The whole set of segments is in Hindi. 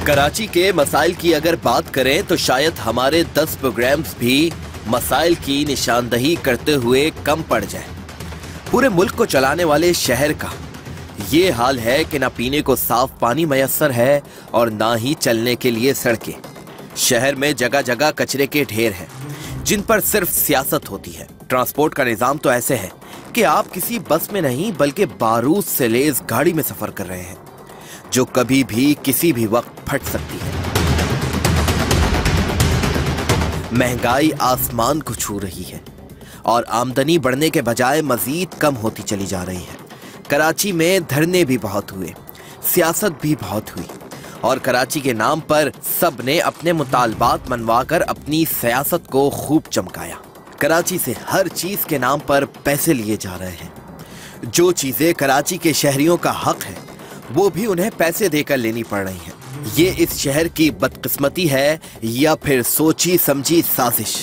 कराची के मसाइल की अगर बात करें तो शायद हमारे 10 प्रोग्राम्स भी मसाइल की निशानदही करते हुए कम पड़ जाए। पूरे मुल्क को चलाने वाले शहर का ये हाल है कि ना पीने को साफ पानी मयसर है और ना ही चलने के लिए सड़कें। शहर में जगह जगह कचरे के ढेर हैं जिन पर सिर्फ सियासत होती है। ट्रांसपोर्ट का निजाम तो ऐसे है कि आप किसी बस में नहीं बल्कि बारूद से लेस गाड़ी में सफर कर रहे हैं जो कभी भी किसी भी वक्त फट सकती है। महंगाई आसमान को छू रही है और आमदनी बढ़ने के बजाय मजीद कम होती चली जा रही है। कराची में धरने भी बहुत हुए, सियासत भी बहुत हुई और कराची के नाम पर सब ने अपने मुतालबात मनवाकर अपनी सियासत को खूब चमकाया। कराची से हर चीज के नाम पर पैसे लिए जा रहे हैं। जो चीजें कराची के शहरियों का हक है वो भी उन्हें पैसे देकर लेनी पड़ रही हैं। ये इस शहर की बदकिस्मती है या फिर सोची समझी साजिश,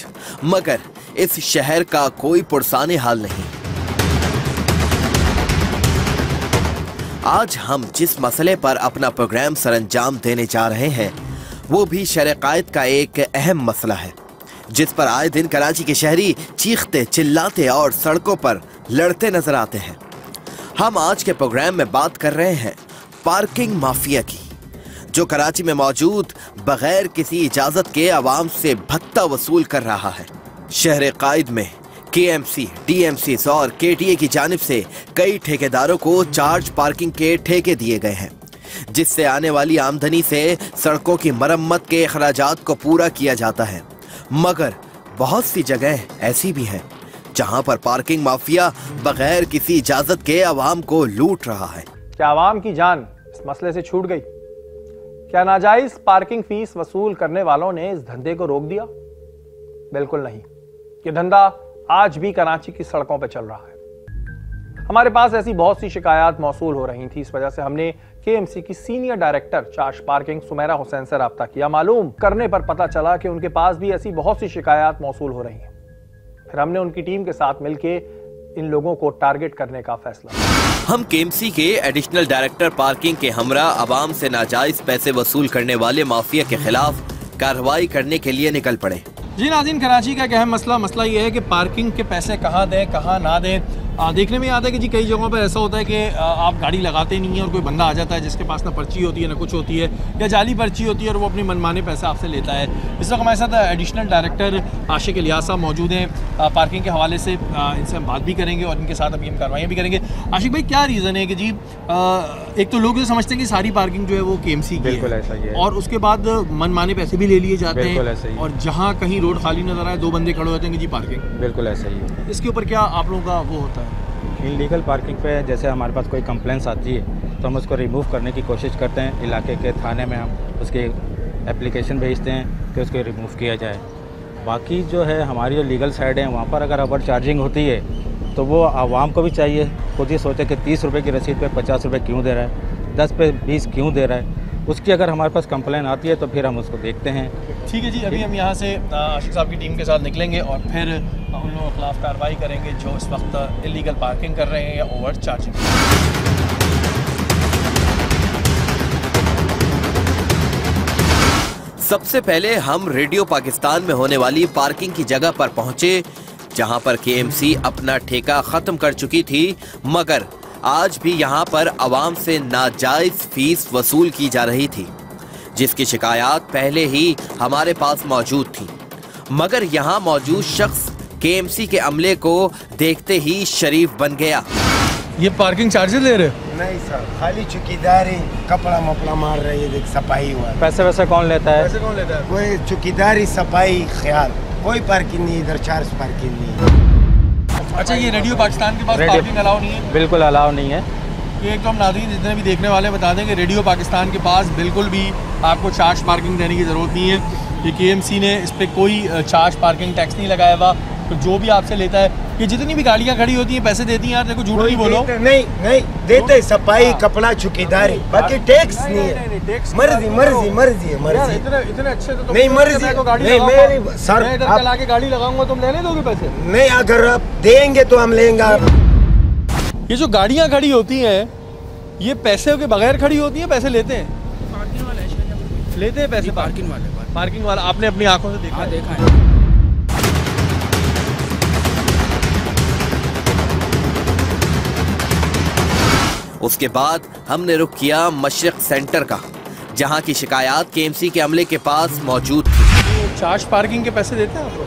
मगर इस शहर का कोई पुरसाने हाल नहीं। आज हम जिस मसले पर अपना प्रोग्राम सरअंजाम देने जा रहे हैं वो भी शरक़ायत का एक अहम मसला है जिस पर आए दिन कराची के शहरी चीखते चिल्लाते और सड़कों पर लड़ते नजर आते हैं। हम आज के प्रोग्राम में बात कर रहे हैं पार्किंग माफिया की, जो कराची में मौजूद बगैर किसी इजाजत के आवाम से भत्ता वसूल कर रहा है। शहर कायद में KMC, DMC और KTA की जानिब से कई ठेकेदारों को चार्ज पार्किंग के ठेके दिए गए हैं जिससे आने वाली आमदनी से सड़कों की मरम्मत के अखराजात को पूरा किया जाता है। मगर बहुत सी जगह ऐसी भी हैं जहां पर पार्किंग माफिया बगैर किसी इजाजत के आवाम को लूट रहा है। क्या आवाम की जान इस मसले से छूट गई? क्या नाजायज पार्किंग फीस वसूल करने वालों ने इस धंधे को रोक दिया? बिल्कुल नहीं। ये धंधा आज भी कराची की सड़कों पर चल रहा है। हमारे पास ऐसी बहुत सी शिकायत मौसूल हो रही थी। इस वजह से हमने KMC की senior director charge parking Sumaira Hussain से राब्ता किया। मालूम करने पर पता चला कि उनके पास भी ऐसी बहुत सी शिकायत मौसूल हो रही हैं। फिर हमने उनकी टीम के साथ मिलकर इन लोगों को टारगेट करने का फैसला। हम KMC के एडिशनल डायरेक्टर पार्किंग के हमरा आवाम से नाजायज पैसे वसूल करने वाले माफिया के खिलाफ कार्रवाई करने के लिए निकल पड़े। जी नाज़रीन, कराची का एक अहम मसला ये है कि पार्किंग के पैसे कहाँ दें कहाँ ना दें। देखने में आता है कि जी कई जगहों पर ऐसा होता है कि आप गाड़ी लगाते नहीं हैं और कोई बंदा आ जाता है जिसके पास ना पर्ची होती है ना कुछ होती है, या जाली पर्ची होती है और वो अपनी मनमाने पैसे आपसे लेता है। इस वक्त हमारे साथ एडिशनल डायरेक्टर आशिक इलियास साहब मौजूद हैं पार्किंग के हवाले से। इनसे हम बात भी करेंगे और इनके साथ अभी हम कार्रवाइयाँ भी करेंगे। आशिक भाई, क्या रीज़न है कि जी एक तो लोग जो समझते हैं कि सारी पार्किंग जो है वो KMC की है और उसके बाद मनमाने पैसे भी ले लिए जाते हैं और जहाँ कहीं रोड खाली नजर आए 2 बंदे खड़े होते हैं कि जी पार्किंग। बिल्कुल ऐसा ही है। इसके ऊपर क्या आप लोगों का वो होता है? इलीगल पार्किंग पे जैसे हमारे पास कोई कंप्लेंट्स आती है तो हम उसको रिमूव करने की कोशिश करते हैं। इलाके के थाने में हम उसकी एप्लीकेशन भेजते हैं कि उसको रिमूव किया जाए। बाकी जो है हमारी जो लीगल साइड है वहाँ पर अगर ओवर चार्जिंग होती है तो वो आवाम को भी चाहिए खुद ही सोचे कि 30 रुपये की रसीद पे 50 रुपये क्यों दे रहा है, 10 पे 20 क्यों दे रहा है। उसकी अगर हमारे पास कंप्लेन आती है तो फिर हम उसको देखते हैं। ठीक है जी, अभी हम यहाँ से आशिक साहब की टीम के साथ निकलेंगे और फिर उन लोगों के खिलाफ कार्रवाई करेंगे जो इस वक्त इलीगल पार्किंग कर रहे हैं या ओवर चार्जिंग। सबसे पहले हम रेडियो पाकिस्तान में होने वाली पार्किंग की जगह पर पहुंचे जहां पर KMC अपना ठेका खत्म कर चुकी थी, मगर आज भी यहां पर आवाम से नाजायज फीस वसूल की जा रही थी जिसकी शिकायत पहले ही हमारे पास मौजूद थी। मगर यहां मौजूद शख्स KMC के अमले को देखते ही शरीफ बन गया। ये पार्किंग चार्जेस ले रहे? नहीं सर, खाली चौकीदारी, कपड़ा मपड़ा मार रही है, देख सफाई हुआ। पैसे वैसे कौन लेता है? पैसे कौन लेता है? कोई चौकीदारी, सफाई, ख्याल, कोई पार्किंग नहीं, इधर चार्ज पार्किंग नहीं। अच्छा, ये रेडियो पाकिस्तान के पास पार्किंग अलाउ नहीं है? बिल्कुल अलाउ नहीं है। ये एक तो हम नाज़रीन जितने भी देखने वाले बता दें कि रेडियो पाकिस्तान के पास बिल्कुल भी आपको चार्ज पार्किंग देने की ज़रूरत नहीं है। ये KMC ने इस पर कोई चार्ज पार्किंग टैक्स नहीं लगाया हुआ। तो जो भी आपसे लेता है, ये जितनी भी गाड़ियाँ खड़ी होती हैं पैसे देती हैं यार, देखो झूठ नहीं बोलो। नहीं देते, सफाई, कपड़ा, चौकीदारी, बाकी टैक्स नहीं है। मर्जी मर्जी मर्जी है, मर्जी। इतने अच्छे तो नहीं मर्जी नहीं, सर इधर चला के गाड़ी लगाऊंगा, तुम ले दोगे पैसे? नहीं, अगर आप देंगे तो हम लेंगे। ये जो गाड़ियाँ खड़ी होती हैं ये पैसे के बगैर खड़ी होती हैं, पैसे लेते हैं? लेते हैं पैसे पार्किंग वाले पार्किंग वाला आपने अपनी आंखों से देखा? हाँ देखा है। उसके बाद हमने रुख किया मशरिक सेंटर का, जहां की शिकायत केएमसी के अमले के पास मौजूद थी। चार्ज पार्किंग के पैसे देते हैं आप लोग?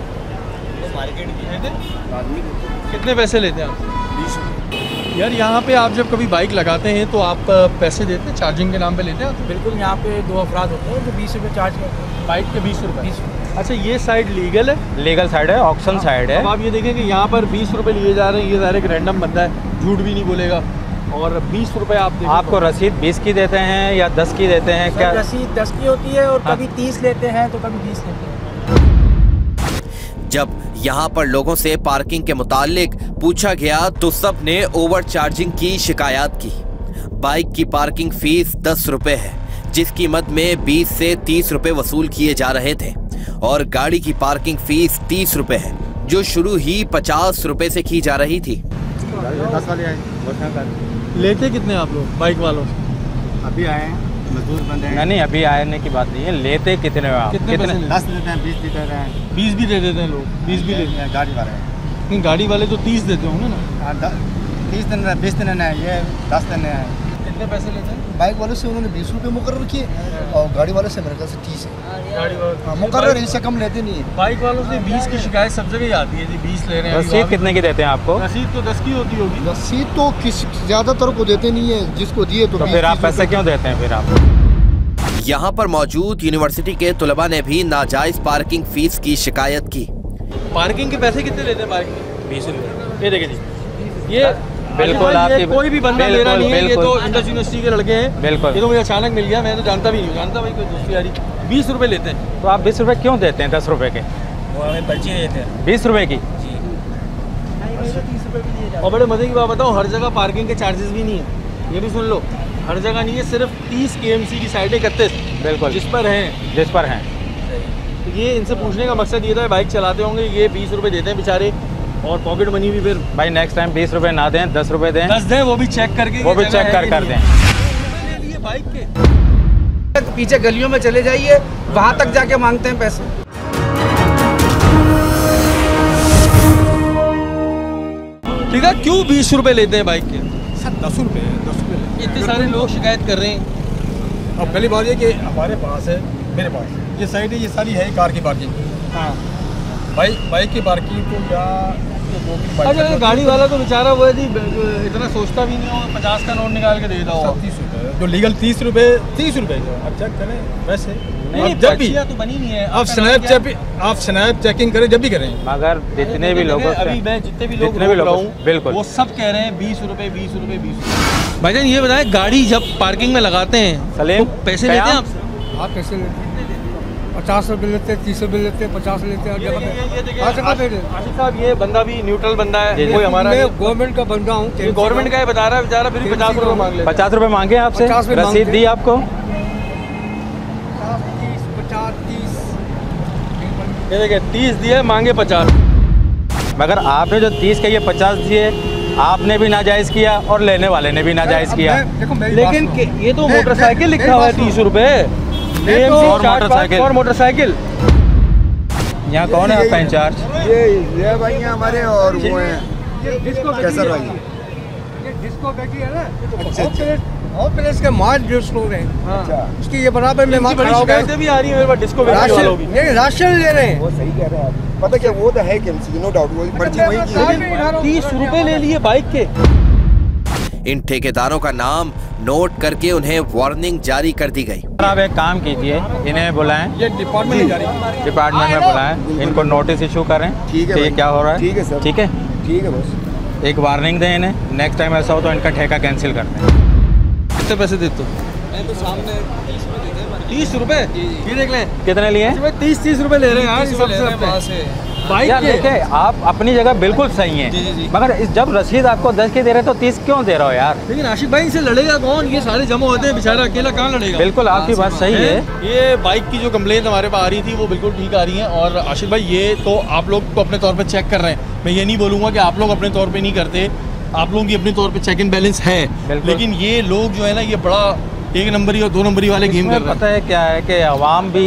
कितने पैसे लेते हैं आप? 20 रुपये। यार यहाँ पे आप जब कभी बाइक लगाते हैं तो आप पैसे देते हैं, चार्जिंग के नाम पे लेते हैं आप? बिल्कुल, यहाँ पे 2 अफराद होते हैं जो 20 रुपये चार्ज करते हैं। बाइक के 20 रुपये? 20 रुपये। अच्छा, ये साइड लीगल है? लीगल साइड है, ऑक्शन साइड है। अब आप ये देखें कि यहाँ पर 20 रुपये लिए जा रहे हैं, ये डायरेक्ट रैंडम बंदा है, झूठ भी नहीं बोलेगा, और 20 रुपये आप देखें। आपको रसीद 20 की देते हैं या 10 की देते हैं? क्या रसीद 10 की होती है और कभी 30 लेते हैं तो कभी 20 लेते हैं। जब यहाँ पर लोगों से पार्किंग के मुतालिक पूछा गया तो सब ने ओवर चार्जिंग की शिकायत की। बाइक की पार्किंग फीस 10 रुपए है, जिसकी मद में 20 से 30 रुपए वसूल किए जा रहे थे, और गाड़ी की पार्किंग फीस 30 रुपए है, जो शुरू ही 50 रुपए से की जा रही थी। 10 वाले आए, लेते कितने आप लोग बाइक वालों से? अभी आए हैं, मजदूर बंदे हैं। नहीं, अभी आने की बात नहीं है। लेते कितने हो आप? कितने पैसे लेते हैं? 10 लेते हैं, 20 देते हैं। 20 भी दे देते हैं लोग, 20 भी लेते हैं। गाड़ी वाले नहीं, गाड़ी वाले तो 30 देते होंगे ना? 30 दिन 20 दिन है, ये 10 दिन है। कितने पैसे लेते हैं? बाइक वालों से उन्होंने 20 रुपये मुकर्रर किए और गाड़ी वाले से मेरे ख्याल से 30 है। गाड़ी वाले मुकर्रर, इससे कम लेते नहीं है। बाइक वालों से 20 की शिकायत सब जगह ही आती है जी, 20 ले रहे हैं। रसीद कितने की देते हैं आपको? रसीद तो 10 की होती होगी। रसीद तो किस ज़्यादातर को देते नहीं है, जिसको दिए तो फिर आप पैसे क्यों देते हैं फिर आप? यहाँ पर मौजूद यूनिवर्सिटी के तुलबा ने भी नाजायज पार्किंग फीस की शिकायत की। पार्किंग के पैसे कितने लेते हैं बाइक के? 20 रुपये। ये देखें जी, ये बिल्कुल ये आपकी कोई भी बंदा ले रहा नहीं है, ये तो इंडस यूनिवर्सिटी के लड़के हैं। बिल्कुल, ये तो मुझे अचानक मिल गया, मैं तो जानता भी नहीं जानता भाई, कोई दोस्ती यारी। 20 रुपए लेते हैं। तो आप 20 रुपये क्यों देते हैं 10 रुपये के? वो हमें पर्ची देते हैं 20 रुपये की। और बड़े मजे की बात बताऊँ, हर जगह पार्किंग के चार्जेस भी नहीं है, ये भी सुन लो, हर जगह नहीं है, सिर्फ 30 केएमसी की साइड 31 बिल्कुल जिस पर हैं। तो ये इनसे पूछने का मकसद ये था, बाइक चलाते होंगे, ये 20 रुपए देते हैं बेचारे, और पॉकेट मनी भी फिर भाई नेक्स्ट टाइम 20 रुपये ना दें, 10 रुपये दें। 10 दें, वो भी चेक करके, वो भी चेक कर दें। ले लिए बाइक के। पीछे गलियों में चले जाइए, वहाँ तक जाके मांगते हैं पैसे। ठीक है, क्यों 20 रुपए लेते हैं बाइक के? सर 10 रुपये इतने सारे लोग शिकायत कर रहे हैं। अब पहली बात ये कि हमारे पास है, मेरे पास ये साइड है, ये सारी है कार की पार्किंग। हाँ, बाइक की पार्किंग तो या अच्छा, गाड़ी वाला तो बेचारा वो है जी, इतना सोचता भी नहीं होगा, 50 का नोट निकाल के दे देता होगा। 30 रुपये जो लीगल 30 रुपये अब चेक करें वैसे। नहीं, जब भी तो बनी नहीं है, आप स्नैप चेकिंग करें, जब भी करें। मगर जितने भी लोगों से अभी मैं जितने भी लोग बिल्कुल वो सब कह रहे हैं 20 रुपए 20 रुपए 20 रुपए। भाईजान ये बताएं, गाड़ी जब पार्किंग में लगाते हैं सलीम, तो पैसे लेते हैं आपसे? आप पैसे लेते हैं, 50 रुपये लेते हैं, 30 रुपये लेते हैं, 50 लेते हैं। आशिक साहब, ये बंदा भी न्यूट्रल बंदा है, कोई हमारा गवर्नमेंट का बंदा हूँ, गवर्नमेंट का है, बता रहा है बेचारा, फिर भी 50 रुपए मांग ले। 50 रुपये मांगे आपसे? 50 रुपये रसीद दी आपको? 50, 30। ये देखिए, 30 दिए, मांगे 50। मगर आपने जो 30 के ये 50 दिए, आपने भी नाजायज़ किया और लेने वाले ने भी नाजायज़ किया। लेकिन ये तो मोटरसाइकिल लिखा हुआ है 30 रुपए, और मोटरसाइकिल। यहाँ कौन है आपका इंचार्ज? ये भाई हैं हमारे, और वो हैं कैसर भाई। डिस्को बैठी है ना, और प्लेस के मार्च जो स्टोर है, उसकी ये बराबर में मार खड़ा हो गया। भी आ रही है मेरे पास डिस्को बैठी वालों की। नहीं, राशन ले रहे हैं। वो सही कह रहे हैं आप, पता क्या वो तो है केएमसी, नो डाउट, वो पर्ची वही की है। 30 रुपए ले लिए बाइक के। इन ठेकेदारों का नाम नोट करके उन्हें वार्निंग जारी कर दी गई। आप एक काम कीजिए, इन्हें बुलाएं, ये डिपार्टमेंट में जारी, डिपार्टमेंट में बुलाएं, इनको नोटिस इशू करें। ठीक है कि ये भाई। क्या हो रहा है। ठीक है सर, ठीक है, ठीक है बस। एक वार्निंग दें इन्हें, नेक्स्ट टाइम ऐसा हो तो इनका ठेका कैंसिल कर दें। कितने पैसे देते हो? मैं तो सामने 30 रुपए। ये देख लें कितने लिए? 30 रुपए ले रहे हैं यार, बाइक यार के। देखिए, आप अपनी जगह बिल्कुल सही हैं, मगर जब रसीद आपको 10 की दे रहे तो 30 क्यों दे रहे हो यार? लेकिन आशिक भाई, इनसे लड़ेगा कौन? ये सारे जमा होते हैं, बेचारा अकेला कहाँ लड़ेगा? बिल्कुल आपकी बात सही है। ये बाइक की जो कंप्लेंट हमारे पास आ रही थी वो बिल्कुल ठीक आ रही है। और आशिक भाई, ये तो आप लोग को अपने तौर पे चेक कर रहे हैं, मैं ये नहीं बोलूँगा कि आप लोग अपने तौर पे नहीं करते, आप लोगों की अपने तौर पे चेक एंड बैलेंस है, लेकिन ये लोग जो है ना, ये बड़ा एक नंबरी और 2 नंबरी वाले गेम कर रहे हैं। पता है क्या है कि आवाम भी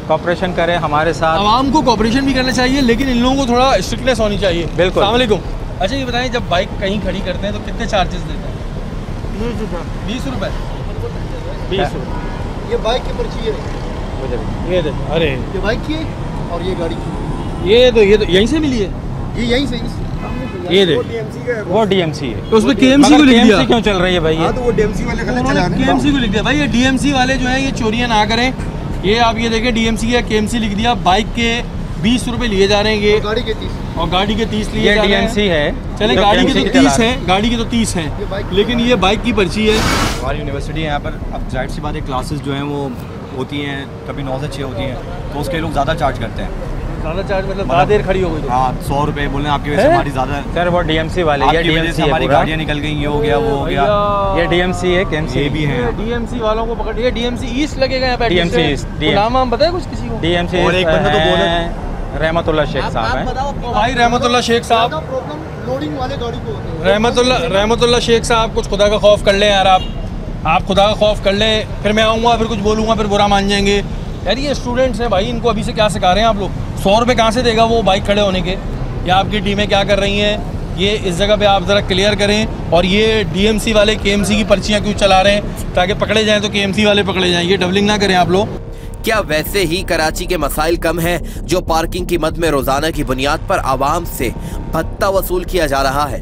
कॉपरेशन करे हमारे साथ। आवाम को कॉपरेशन भी करना चाहिए, लेकिन इन लोगों को थोड़ा स्ट्रिक्टनेस होनी चाहिए। बिल्कुल। अस्सलाम वालेकुम। अच्छा ये बताएं, जब बाइक कहीं खड़ी करते हैं तो कितने चार्जेस देते हैं? 20 रुपये। 20 रुपये। ये बाइक की पर्ची है। ये दे, अरे ये बाइक की है और ये गाड़ी की। ये तो यहीं से मिली है। ये यहीं से ये दे, वो डीएमसी है। तो उसमें केएमसी को लिख दिया। क्यों चल रही है भाई? हाँ तो वो डीएमसी वाले गलत चला रहे हैं। केएमसी को लिख दिया भाई। ये डीएमसी वाले जो हैं ये चोरियां ना करें। ये आप ये देखें, डीएमसी या केएमसी लिख दिया। बाइक के 20 रुपए लिए जा रहे हैं ये, गाड़ी के 30 और गाड़ी के 30 लिए ये जा रहे हैं। डीएमसी है। चले जो गाड़ी के KMC तो की 30 चला हैं, गाड़ी के तो 30 हैं, लेकिन ये बाइक की पर्ची है। हमारी यूनिवर्सिटी है यहाँ पर, अब जाहिर सी बात है क्लासेस जो हैं वो होती हैं, कभी 9 से 6 होती हैं, तो उसके लोग ज़्यादा चार्ज करते हैं। ज़्यादा चार्ज मतलब ज़्यादा देर खड़ी हो गई तो? हाँ 100 रुपये बोल रहे हैं, आपकी वजह से हमारी ज़्यादा, सर वो डीएमसी वाले, ये आपकी वजह से डीएमसी हमारी है। गाड़ियाँ निकल गई, ये हो गया वो हो गया। ये डीएमसी है, केएमसी ये भी है। डीएमसी वालों को पकड़, ये डीएमसी ईस्ट लगेगा यहाँ पे। DMC ईस्ट, नाम हम बताए कुछ किसी को? डीएमसी। और एक बंदा तो बोले रहमतुल्लाह शेख साहब हैं। भाई रहमतुल्लाह शेख साहब, प्रॉब्लम लोडिंग वाले गाड़ी को होते हैं। रहमतुल्लाह शेख साहब, कुछ खुदा का खौफ कर लें यार। आप खुदा का खौफ कर लें, फिर मैं आऊँगा, फिर कुछ बोलूँगा, फिर बुरा मान जाएंगे यार। ये स्टूडेंट्स हैं भाई, इनको अभी से क्या सिखा रहे हैं आप लोग? 100 रुपये कहाँ से देगा वो बाइक खड़े होने के? या आपकी टीमें क्या कर रही हैं, ये इस जगह पे आप ज़रा क्लियर करें। और ये डीएमसी वाले केएमसी की पर्चियाँ क्यों चला रहे हैं? ताकि पकड़े जाएँ तो केएमसी वाले पकड़े जाएँ। ये डबलिंग ना करें आप लोग। क्या वैसे ही कराची के मसाइल कम हैं जो पार्किंग की मद में रोजाना की बुनियाद पर आवाम से भत्ता वसूल किया जा रहा है?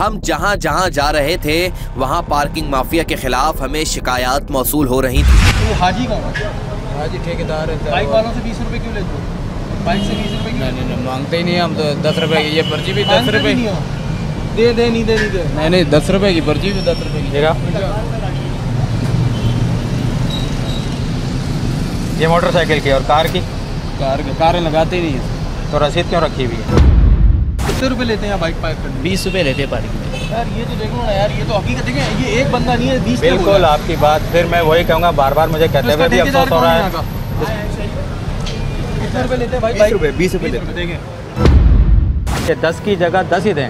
हम जहां जहां जा रहे थे वहां पार्किंग माफिया के खिलाफ हमें शिकायत मौसूल हो रही थी। तो हाजी कौन है? हाजी ठेकेदार है। बाइक वालों से 20 रुपये क्यों लेते हो? बाइक से 20 रुपये क्यों? नहीं मांगते ही नहीं हम तो। 10 रुपए की ये पर्ची भी 10 रुपए। दे नहीं दे। नहीं 10 रुपए की पर्ची भी 10 रुपए की। ये मोटरसाइकिल की और कार की? कार लगाते ही नहीं। तो रसीद क्यों रखी हुई है? कितने रुपए लेते हैं बाइक पार्क करने? 20 रुपए लेते पार्किंग में। यार ये तो देखो ना यार, ये तो हकीकत है। ये एक बंदा नहीं है, 20 लोग बिल्कुल हैं। आपकी बात। फिर मैं वही कहूँगा, बार बार मुझे कहते हुए भी अफसोस हो रहा है। कितने रुपए लेते हैं भाई? 20 रुपये लेते हैं। देखें कि 10 की जगह 10 ही दें।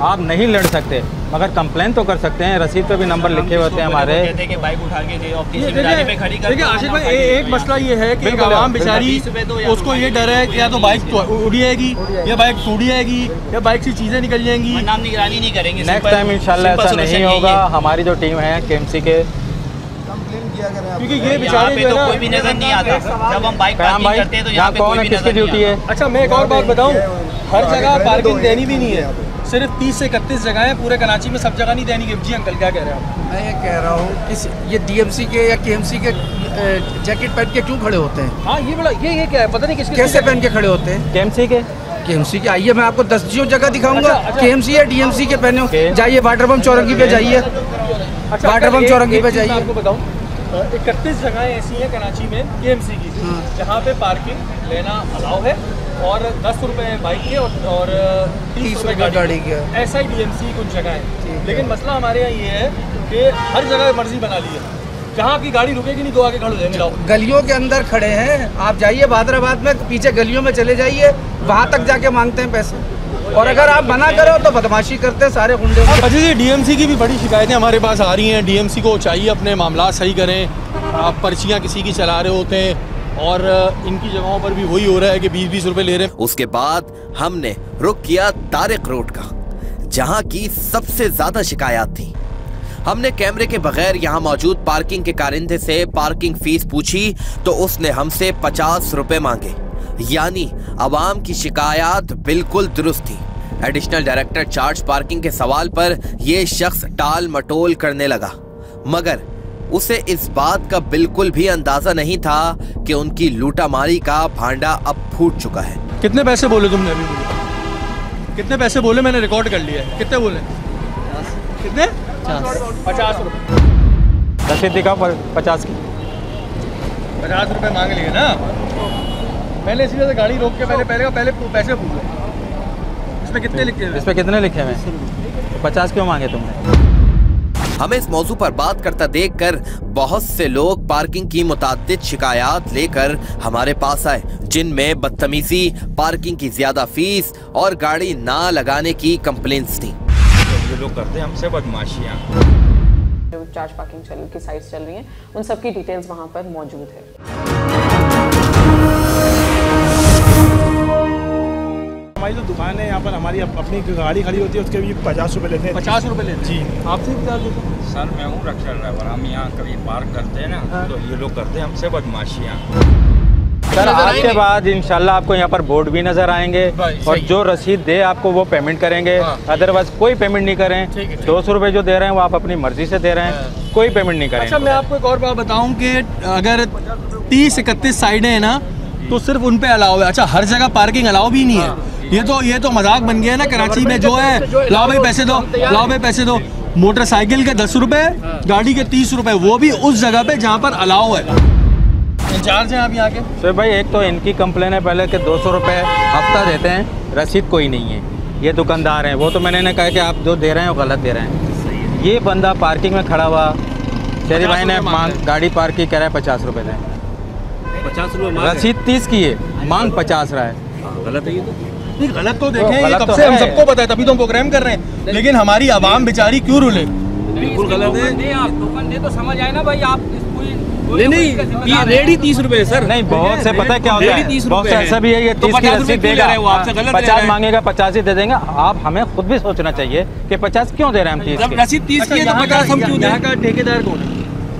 आप नहीं लड़ सकते, मगर कंप्लेन तो कर सकते हैं। रसीद पे भी नंबर लिखे होते हैं हमारे। बाइक उठा के देखिए आशिक भाई, एक मसला ये है कि एक आवाम बेचारी, उसको ये डर है कि या तो बाइक उड़ जाएगी, या बाइक टूट जाएगी, या बाइक से चीज़ें निकल जाएंगी। नाम निगरानी नहीं करेंगे। नेक्स्ट टाइम इंशाल्लाह ऐसा नहीं होगा। हमारी जो टीम है केएमसी के, क्योंकि ये बेचारे जो है ना, कोई भी नजर नहीं आता जब हम बाइक पार्किंग करते हैं तो यहाँ पे कौन कोई है, भी किसकी नजर नहीं ड्यूटी है? अच्छा मैं एक और बात बताऊं, हर जगह पार्किंग देनी भी नहीं है। सिर्फ 30 से 31 जगह है पूरे कराची में, सब जगह नहीं देनी। जी अंकल क्या कह रहे हैं आप? मैं ये कह रहा हूँ कि ये डीएमसी के या केएमसी के जैकेट पहन के क्यों खड़े होते हैं? हाँ ये बड़ा ये क्या है, पता नहीं किसके कैसे पहन के खड़े होते हैं? केएमसी के केएमसी के आइए, मैं आपको 10 जगह दिखाऊंगा। अच्छा। केएमसी या डीएमसी के पहने हो। जाइए वाटर बम चौरंगी पे जाइए, वाटर बम चौरंगी पे जाइए। आपको बताऊं, 31 जगह ऐसी हैं कराची में केएमसी की, जहाँ पे पार्किंग लेना अलाउ है, और 10 रुपये बाइक के और 30 रुपये गाड़ी के। ऐसा ही डीएमसी कुछ जगह है। लेकिन मसला हमारे यहाँ ये है कि हर जगह मर्जी बना ली है, जहाँ आपकी गाड़ी रुकेगी नहीं तो आगे खड़े हो जाएंगे। गलियों के अंदर खड़े हैं, आप जाइए हैदराबाद में, पीछे गलियों में चले जाइए, वहाँ तक जाके मांगते हैं पैसे। और अगर आप मना करो तो बदमाशी करते हैं सारे गुंडे। अच्छा जी, डीएमसी की भी बड़ी शिकायतें हमारे पास आ रही हैं। डीएमसी को चाहिए अपने मामला सही करें। आप पर्चियाँ किसी की चला रहे होते हैं, और इनकी जगहों पर भी वही हो रहा है कि 20-20 रुपए ले रहे हैं। उसके बाद हमने रुख किया तारिक रोड का, जहां की सबसे ज्यादा शिकायत थी। हमने कैमरे के बगैर यहां मौजूद पार्किंग के कारिंदे से पार्किंग फीस पूछी तो उसने हमसे 50 रुपए मांगे। यानी अवाम की शिकायत बिल्कुल दुरुस्त थी। एडिशनल डायरेक्टर चार्ज पार्किंग के सवाल पर यह शख्स टाल मटोल करने लगा, मगर उसे इस बात का बिल्कुल भी अंदाजा नहीं था कि उनकी लूटामारी का भांडा अब फूट चुका है। कितने पैसे बोले तुमने अभी मुझे? कितने पैसे बोले? मैंने रिकॉर्ड कर लिया है। कितने बोले? कितने? 50 रुपये। रसीद दिखाओ 50 की। 50 रुपये मांग लिए ना। पहले इसी वजह से गाड़ी रोक के पहले पैसे पूछे। इसमें कितने लिखे हैं? इस पे कितने लिखे हैं? तो 50 क्यों मांगे तुमने? हमें इस मौजू पर बात करता देखकर बहुत से लोग पार्किंग की मुताद्दिद शिकायत लेकर हमारे पास आए, जिनमें बदतमीजी, पार्किंग की ज्यादा फीस और गाड़ी ना लगाने की कंप्लेंट्स थी। जो लोग करते हैं हमसे बदमाशियाँ, जो चार्ज पार्किंग की साइट्स चल रही हैं, उन सब की डिटेल्स वहाँ पर मौजूद है। हमारी जो दुकान है यहाँ पर, हमारी अपनी गाड़ी खड़ी होती है, उसके भी 50 रुपये लेते हैं। 50 रुपये लेते हैं जी। आपसे क्या लेते हैं? सर मैं हूँ रक्षा ड्राइवर, हम यहाँ कभी पार्क करते हैं ना, तो ये लोग करते हैं हमसे बदमाशियाँ। सर आज के बाद इंशाल्लाह आपको यहाँ पर बोर्ड भी नजर आएंगे और जो रसीद दे आपको वो पेमेंट करेंगे, अदरवाइज कोई पेमेंट नहीं करें। 200 रुपये जो दे रहे हैं वो आप अपनी मर्जी से दे रहे हैं, कोई पेमेंट नहीं करें। अच्छा मैं आपको एक और बात बताऊँ कि अगर 30-31 साइडें हैं ना, तो सिर्फ उन पे अलाउ है। अच्छा हर जगह पार्किंग अलाउ भी नहीं है। ये तो मजाक बन गया है ना कराची में, जो है लाओ भाई पैसे दो, लाओ भाई पैसे दो। मोटरसाइकिल के 10 रुपए, गाड़ी के 30 रुपए, वो भी उस जगह पे जहाँ पर अलाउ है। इंचार्ज हैं आप यहाँ के? सर भाई एक तो इनकी कंप्लेन है पहले कि 200 रुपये हफ्ता देते हैं, रसीद कोई नहीं है। ये दुकानदार हैं, वो तो मैंने ना कहा कि आप जो दे रहे हैं वो गलत दे रहे हैं। ये बंदा पार्किंग में खड़ा हुआ, शेरी भाई ने गाड़ी पार्क की, कह रहा है 50 रुपये दें। 50 रुपये रसीद 30 की है, मांग 50 रहा है। गलत है ये तो। नहीं गलत तो देखें, ये कब से हम सबको पता है, तभी तो हम प्रोग्राम कर रहे हैं। लेकिन हमारी आवाम बेचारी क्यों रुले? बिल्कुल गलत है। आप दुकान दे तो समझ आए ना भाई, आप नहीं रेडी 30 रुपए सर। नहीं बहुत से पता है क्या होता है, बहुत से ऐसा भी है ये 30 की रसीद देगा, 50 मांगेगा 50 ही दे देंगे। आप हमें खुद भी सोचना चाहिए कि 50 क्यों दे रहे हैं हम 30 की? रसीद 30 की है तो 50 हम क्यों दें? यहाँ का ठेकेदार कौन है?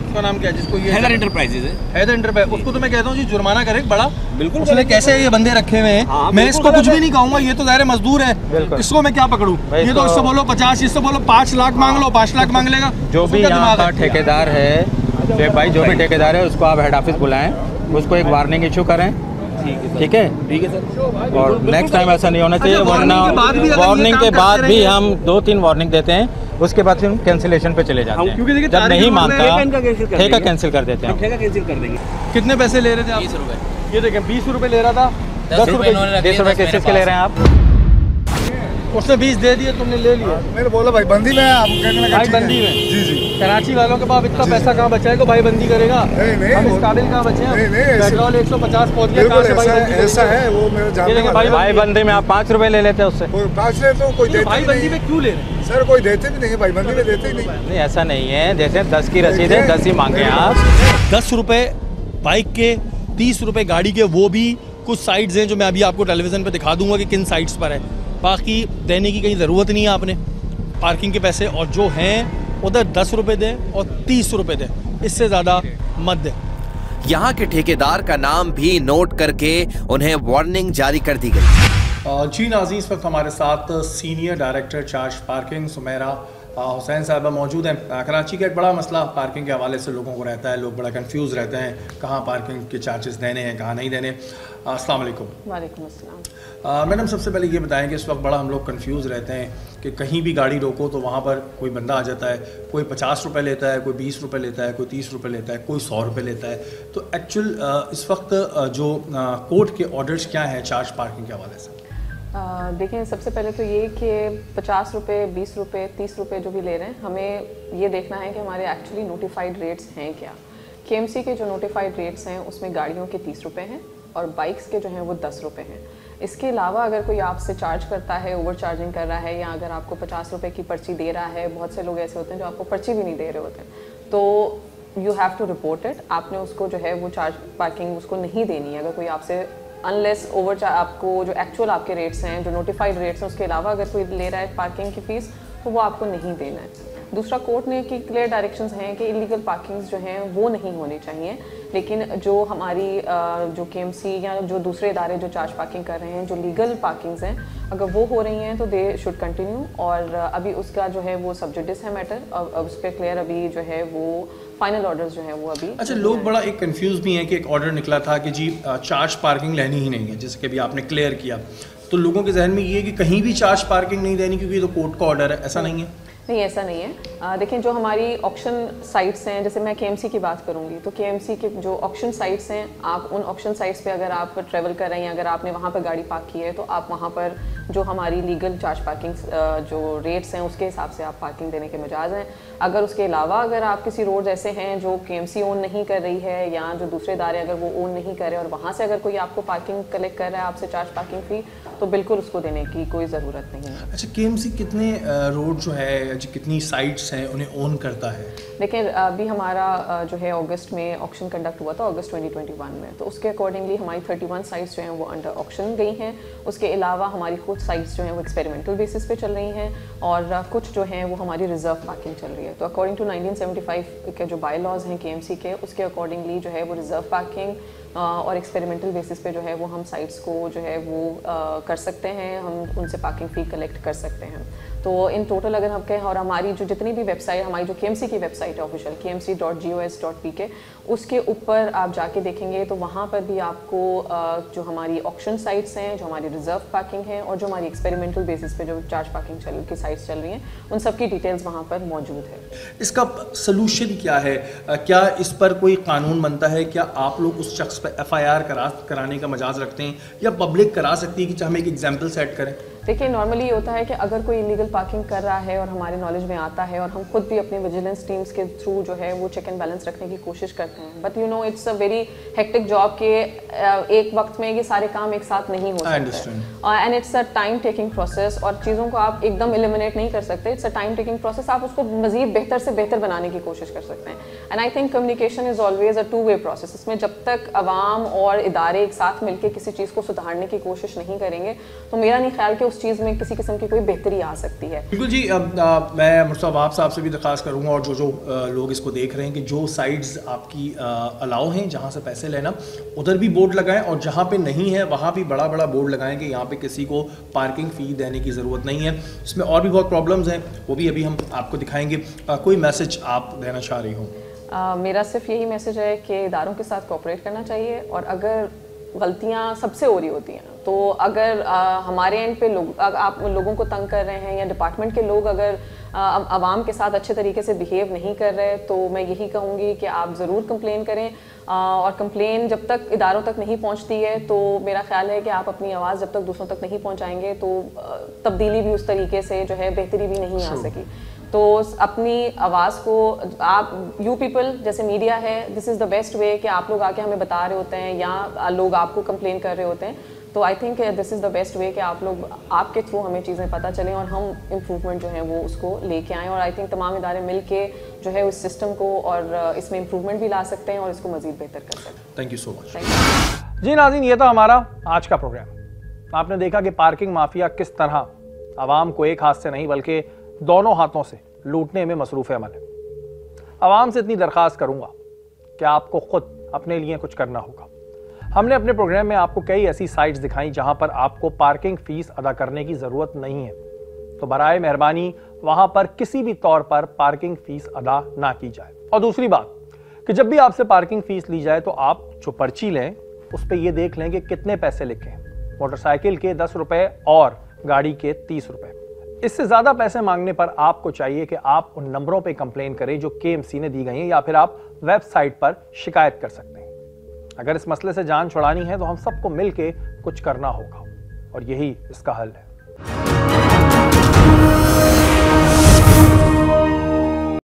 उसका नाम क्या है जिसको ये हैदर एंटरप्राइजेज है? हैदर एंटरप्राइज, उसको तो मैं कहता हूँ जी जुर्माना करे बड़ा। बिल्कुल। उसने कैसे ये बंदे रखे हुए हैं, मैं इसको कुछ भी नहीं कहूँगा, ये तो ज़ाहिर मजदूर है, इसको मैं क्या पकड़ूं? ये तो इससे बोलो 50, इससे बोलो 5 लाख मांग लो, 5 लाख मांग लेगा। जो भी यहाँ का ठेकेदार है भाई, जो भी ठेकेदार है उसको आप हेड ऑफिस बुलाएं, उसको एक वार्निंग इशू करें। ठीक है सर। और नेक्स्ट टाइम ऐसा नहीं होना चाहिए, वरना वार्निंग के बाद भी हम 2-3 वार्निंग देते हैं, उसके बाद फिर कैंसिलेशन पे चले जाते हैं। जब नहीं मानता ठेका कैंसिल कर देते हैं। ठेका कैंसिल कर देंगे। कितने पैसे ले रहे थे आप? 20 रुपए। ये देखें 20 रुपए ले रहा था, 10 रुपए 20 रुपए किस चीज़ के ले रहे हैं आप? उसने 20 दे दिए, तुमने ले लिया। मैंने बोला भाई बंदी में, आप कहने लगा भाई बंदी में। जी जी। कराची वालों के पास इतना पैसा कहाँ बचा है को भाई बंदी करेगा? नहीं, हम इस काबिल कहाँ बचे हैं? नहीं, पेट्रोल 150 पहुँच गया, कहाँ से भाई बंदी करेगा? ऐसा है वो मेरे जानने का। भाई बंदी में आप 5 रुपए ले लेते हैं उससे। 5 लेते हो, कोई देते भाई बंदी में क्यों ले रहे हैं? सर कोई देते भी नहीं, भाई बंदी में देते ही नहीं। नहीं ऐसा नहीं है, जैसे 10 की रसीद है 10 ही मांगे आप। 10 रुपए बाइक के, 30 रुपए गाड़ी के, वो भी कुछ साइट्स हैं जो मैं अभी आपको टेलीविजन पे दिखा दूंगा कि किन साइट्स पर है। बाकी देने की कहीं ज़रूरत नहीं है आपने पार्किंग के पैसे, और जो हैं उधर 10 रुपए दें और 30 रुपए दें, इससे ज़्यादा मत दें। यहाँ के ठेकेदार का नाम भी नोट करके उन्हें वार्निंग जारी कर दी गई। जी नाज़रीन, इस वक्त हमारे साथ senior director charge parking Sumaira Hussain साहबा मौजूद हैं। कराची का एक बड़ा मसला पार्किंग के हवाले से लोगों को रहता है, लोग बड़ा कंफ्यूज रहते हैं कहाँ पार्किंग के चार्जेस देने हैं, कहाँ नहीं देने। अस्सलाम वालेकुम। वालेकुम अस्सलाम। मैडम सबसे पहले ये बताएं कि इस वक्त बड़ा हम लोग कंफ्यूज रहते हैं कि कहीं भी गाड़ी रोको तो वहाँ पर कोई बंदा आ जाता है, कोई 50 रुपये लेता है, कोई 20 रुपये लेता है, कोई 30 रुपये लेता है, कोई 100 रुपये लेता है। तो एक्चुअल इस वक्त जो कोर्ट के ऑर्डर्स क्या हैं चार्ज पार्किंग के हवाले से? देखें, सबसे पहले तो ये कि 50 रुपये, 20 रुपये, 30 रुपये जो भी ले रहे हैं, हमें ये देखना है कि हमारे एक्चुअली नोटिफाइड रेट्स हैं क्या। KMC के जो नोटिफाइड रेट्स हैं उसमें गाड़ियों के 30 रुपये हैं और बाइक्स के जो हैं वो 10 रुपये हैं। इसके अलावा अगर कोई आपसे चार्ज करता है, ओवर चार्जिंग कर रहा है, या अगर आपको 50 रुपये की पर्ची दे रहा है, बहुत से लोग ऐसे होते हैं जो आपको पर्ची भी नहीं दे रहे होते हैं, तो you have to report it. आपने उसको जो है वो चार्ज पार्किंग उसको नहीं देनी है। अगर कोई आपसे अनलेस ओवर आपको जो एक्चुअल आपके रेट्स हैं, जो नोटिफाइड रेट्स हैं, उसके अलावा अगर कोई ले रहा है पार्किंग की फ़ीस, तो वो आपको नहीं देना है। दूसरा, कोर्ट ने की क्लियर डायरेक्शंस हैं कि इलीगल पार्किंग्स जो हैं वो नहीं होनी चाहिए, लेकिन जो हमारी जो KMC या जो दूसरे इदारे जो चार्ज पार्किंग कर रहे हैं, जो लीगल पार्किंग्स हैं, अगर वो हो रही हैं तो दे शुड कंटिन्यू। और अभी उसका जो है वो सब्जुडिस है मैटर, अब उस पर क्लियर अभी जो है वो फाइनल ऑर्डर्स जो है वो अभी। अच्छा, लोग बड़ा एक कंफ्यूज भी हैं कि एक ऑर्डर निकला था कि जी चार्ज पार्किंग लेनी ही नहीं है, जैसे कि अभी आपने क्लियर किया, तो लोगों के जहन में ये है कि कहीं भी चार्ज पार्किंग नहीं देनी क्योंकि ये तो कोर्ट का ऑर्डर है। ऐसा नहीं है? नहीं, ऐसा नहीं है। देखें, जो हमारी ऑक्शन साइट्स हैं, जैसे मैं KMC की बात करूंगी, तो KMC के जो ऑक्शन साइट्स हैं, आप उन ऑक्शन साइट्स पे अगर आप ट्रैवल कर रहे हैं, अगर आपने वहाँ पर गाड़ी पार्क की है, तो आप वहाँ पर जो हमारी लीगल चार्ज पार्किंग जो रेट्स हैं उसके हिसाब से आप पार्किंग देने के मजाज हैं। अगर उसके अलावा अगर आप किसी रोड ऐसे हैं जो KMC ओन नहीं कर रही है, या जो दूसरे इदारे अगर वो ओन नहीं कर रहे, और वहाँ से अगर कोई आपको पार्किंग कलेक्ट कर रहा है आपसे चार्ज पार्किंग फ़ी, तो बिल्कुल उसको देने की कोई ज़रूरत नहीं है। अच्छा, KMC कितने रोड जो है, कितनी साइट्स साइट्स हैं उन्हें ओन करता है? देखिए अभी हमारा जो है अगस्त में ऑक्शन कंडक्ट हुआ था, अगस्त 2021 में, तो उसके अकॉर्डिंगली हमारी 31 साइट्स जो हैं वो अंडर ऑक्शन गई हैं। उसके अलावा हमारी कुछ साइट्स जो हैं वो एक्सपेरिमेंटल बेसिस पे चल रही हैं और कुछ जो हैं वो हमारी रिजर्व पार्किंग चल रही है। तो अकॉर्डिंग टू 1975 के जो बाय लॉज हैं KMC के, उसके अकॉर्डिंगली जो है वो रिजर्व पार्किंग और एक्सपेरिमेंटल बेसिस पे जो है वो हम साइट्स को जो है वो कर सकते हैं, हम उनसे पार्किंग फ़ी कलेक्ट कर सकते हैं। तो इन टोटल अगर हम कहें, और हमारी जो जितनी भी वेबसाइट, हमारी जो KMC की वेबसाइट है ऑफिशियल kmc.gos.pk, उसके ऊपर आप जाके देखेंगे तो वहाँ पर भी आपको जो हमारी ऑक्शन साइट्स हैं, जो हमारी रिजर्व पार्किंग है और जो हमारी एक्सपेरिमेंटल बेसिस पे जो चार्ज पार्किंग की साइट्स चल रही हैं, उन सब की डिटेल्स वहाँ पर मौजूद है। इसका सलूशन क्या है? क्या इस पर कोई कानून बनता है? क्या आप लोग उस शख्स पर FIR कराने का मजाज रखते हैं या पब्लिक करा सकती है कि हम एक एग्जाम्पल सेट करें? देखिए नॉर्मली ये होता है कि अगर कोई इलीगल पार्किंग कर रहा है और हमारे नॉलेज में आता है और हम खुद भी अपने विजिलेंस टीम्स के थ्रू जो है वो चेक एंड बैलेंस रखने की कोशिश करते हैं, but you know it's a very hectic job के एक वक्त में ये सारे काम एक साथ नहीं हो सकते and it's a time taking process और चीज़ों को आप एकदम एलिमिनेट नहीं कर सकते। It's a time taking process, आप उसको मजीद बेहतर से बेहतर बनाने की कोशिश कर सकते हैं। And I think communication is always a two way process. इसमें जब तक अवाम और इदारे एक साथ मिलकर किसी चीज़ को सुधारने की कोशिश नहीं करेंगे तो मेरा नहीं ख्याल कि उस चीज़ में किसी किस्म की कोई बेहतरी आ सकती है। बिल्कुल जी, मैं मुर्तज़ा वहाब साहब से भी दरख्वास्त करूँगा और जो लोग इसको देख रहे हैं कि जो साइट्स आपकी अलाउ हैं जहाँ से पैसे लेना, उधर भी बोर्ड लगाएं और जहाँ पे नहीं है वहाँ भी बड़ा बड़ा बोर्ड लगाएं कि यहाँ पे किसी को पार्किंग फ़ी देने की ज़रूरत नहीं है। इसमें और भी बहुत प्रॉब्लम्स हैं, वो भी अभी हम आपको दिखाएंगे। कोई मैसेज आप देना चाह रही हो? मेरा सिर्फ यही मैसेज है कि इदारों के साथ कोऑपरेट करना चाहिए और अगर गलतियाँ सबसे हो रही होती हैं तो अगर हमारे एंड पे आप लोगों को तंग कर रहे हैं या डिपार्टमेंट के लोग अगर आवाम के साथ अच्छे तरीके से बिहेव नहीं कर रहे तो मैं यही कहूँगी कि आप ज़रूर कंप्लेन करें और कंप्लेन जब तक इदारों तक नहीं पहुँचती है तो मेरा ख्याल है कि आप अपनी आवाज़ जब तक दूसरों तक नहीं पहुँचाएंगे तो तब्दीली भी उस तरीके से जो है बेहतरी भी नहीं आ सकी। तो अपनी आवाज़ को आप यू पीपल जैसे मीडिया है, this is the best way कि आप लोग आके हमें बता रहे होते हैं या लोग आपको कंप्लेन कर रहे होते हैं, तो I think this is the best way कि आप लोग आपके थ्रू हमें चीज़ें पता चलें और हम इम्प्रूवमेंट जो है वो उसको लेके आएँ। और आई थिंक तमाम इदारे मिल के जो है उस सिस्टम को और इसमें इम्प्रूवमेंट भी ला सकते हैं और इसको मज़ीद बेहतर कर सकते हैं। Thank you so much. जी नाज़रीन, ये था हमारा आज का प्रोग्राम। आपने देखा कि पार्किंग माफिया किस तरह आवाम को एक हाथ से नहीं बल्कि दोनों हाथों से लूटने में मसरूफ़ अमल है। आवाम से इतनी दरख्वास्त करूंगा कि आपको खुद अपने लिए कुछ करना होगा। हमने अपने प्रोग्राम में आपको कई ऐसी साइट्स दिखाई जहां पर आपको पार्किंग फीस अदा करने की ज़रूरत नहीं है, तो बराए मेहरबानी वहां पर किसी भी तौर पर पार्किंग फीस अदा ना की जाए। और दूसरी बात कि जब भी आपसे पार्किंग फीस ली जाए तो आप जो पर्ची लें उस पर यह देख लें कि कितने पैसे लिखे हैं। मोटरसाइकिल के 10 रुपए और गाड़ी के 30 रुपए। इससे ज्यादा पैसे मांगने पर आपको चाहिए कि आप उन नंबरों पे कंप्लेन करें जो KMC ने दी गई हैं, या फिर आप वेबसाइट पर शिकायत कर सकते हैं। अगर इस मसले से जान छुड़ानी है तो हम सबको मिलके कुछ करना होगा और यही इसका हल है।